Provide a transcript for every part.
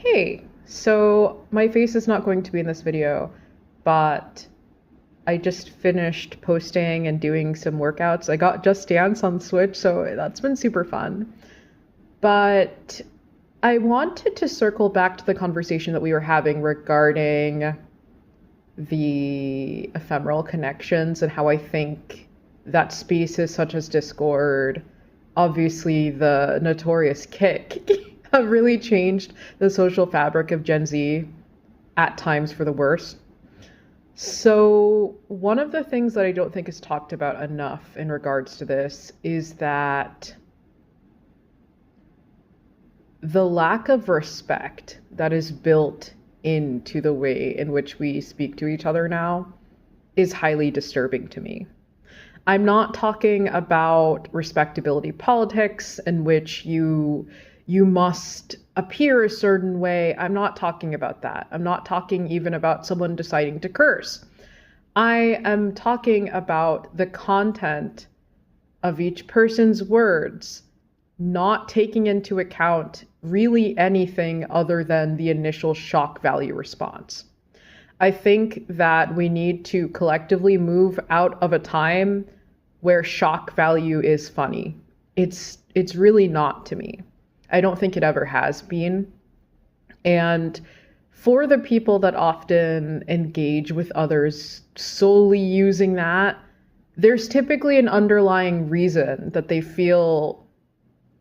Hey, so my face is not going to be in this video, but I just finished posting and doing some workouts. I got Just Dance on Switch, so that's been super fun. But I wanted to circle back to the conversation that we were having regarding the ephemeral connections and how I think that spaces such as Discord, obviously the notorious Kick, have really changed the social fabric of Gen Z at times for the worse. So, one of the things that I don't think is talked about enough in regards to this is that the lack of respect that is built into the way in which we speak to each other now is highly disturbing to me. I'm not talking about respectability politics in which you must appear a certain way. I'm not talking about that. I'm not talking even about someone deciding to curse. I am talking about the content of each person's words, not taking into account really anything other than the initial shock value response. I think that we need to collectively move out of a time where shock value is funny. It's really not to me. I don't think it ever has been. And for the people that often engage with others solely using that, there's typically an underlying reason that they feel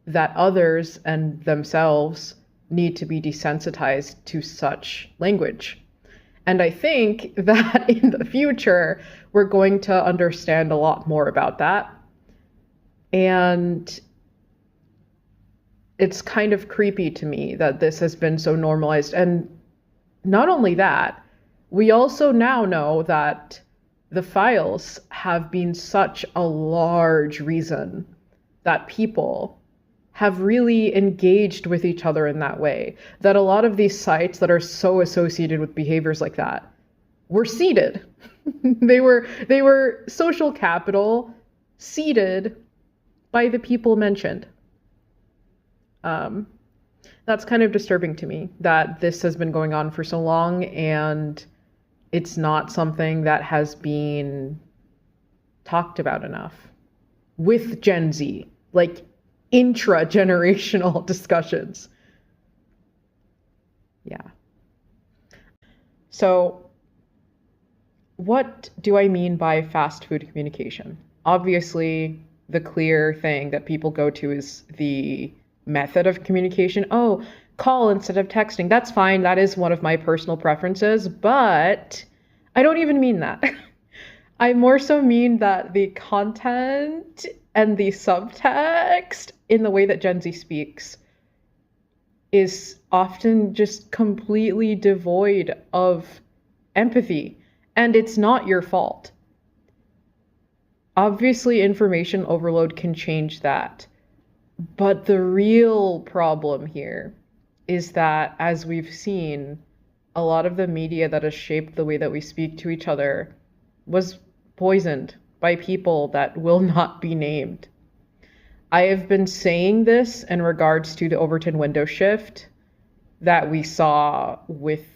that others and themselves need to be desensitized to such language. And I think that in the future, we're going to understand a lot more about that. And it's kind of creepy to me that this has been so normalized. And not only that, we also now know that the files have been such a large reason that people have really engaged with each other in that way, that a lot of these sites that are so associated with behaviors like that were seeded. they were social capital seeded by the people mentioned. That's kind of disturbing to me that this has been going on for so long and it's not something that has been talked about enough with Gen Z, like intra-generational discussions. Yeah. So what do I mean by fast food communication? Obviously, the clear thing that people go to is the method of communication. Oh, call instead of texting. That's fine. That is one of my personal preferences, but I don't even mean that. I more so mean that the content and the subtext in the way that Gen Z speaks is often just completely devoid of empathy, and it's not your fault. Obviously, information overload can change that. But the real problem here is that, as we've seen, a lot of the media that has shaped the way that we speak to each other was poisoned by people that will not be named. I have been saying this in regards to the Overton window shift that we saw with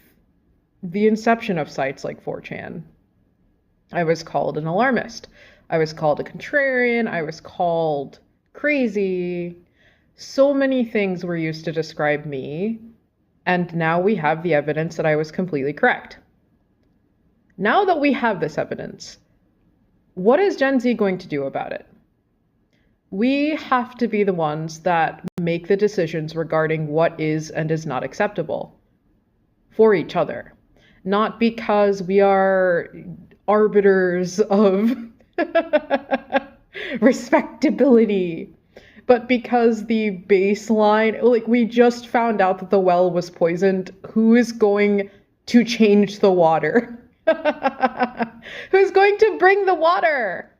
the inception of sites like 4chan. I was called an alarmist. I was called a contrarian. I was called crazy. So many things were used to describe me, and now we have the evidence that I was completely correct. Now that we have this evidence, what is Gen Z going to do about it? We have to be the ones that make the decisions regarding what is and is not acceptable for each other, not because we are arbiters of respectability, but because the baseline, like we just found out that the well was poisoned. Who is going to change the water? Who's going to bring the water?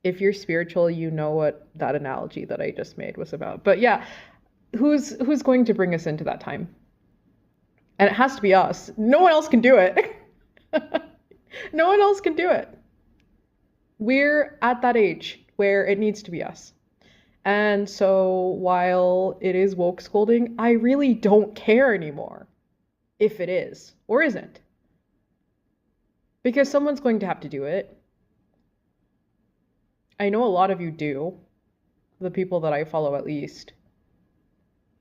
If you're spiritual, you know what that analogy that I just made was about. But yeah, who's going to bring us into that time? And it has to be us. No one else can do it. No one else can do it. We're at that age where it needs to be us. And so while it is woke scolding, I really don't care anymore if it is or isn't. Because someone's going to have to do it. I know a lot of you do, the people that I follow at least.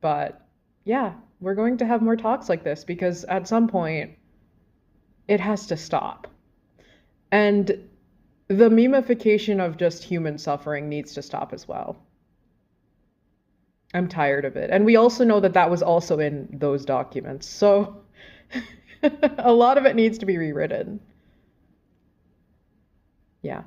But yeah, we're going to have more talks like this because at some point it has to stop. And the memification of just human suffering needs to stop as well. I'm tired of it. And we also know that that was also in those documents. So a lot of it needs to be rewritten. Yeah.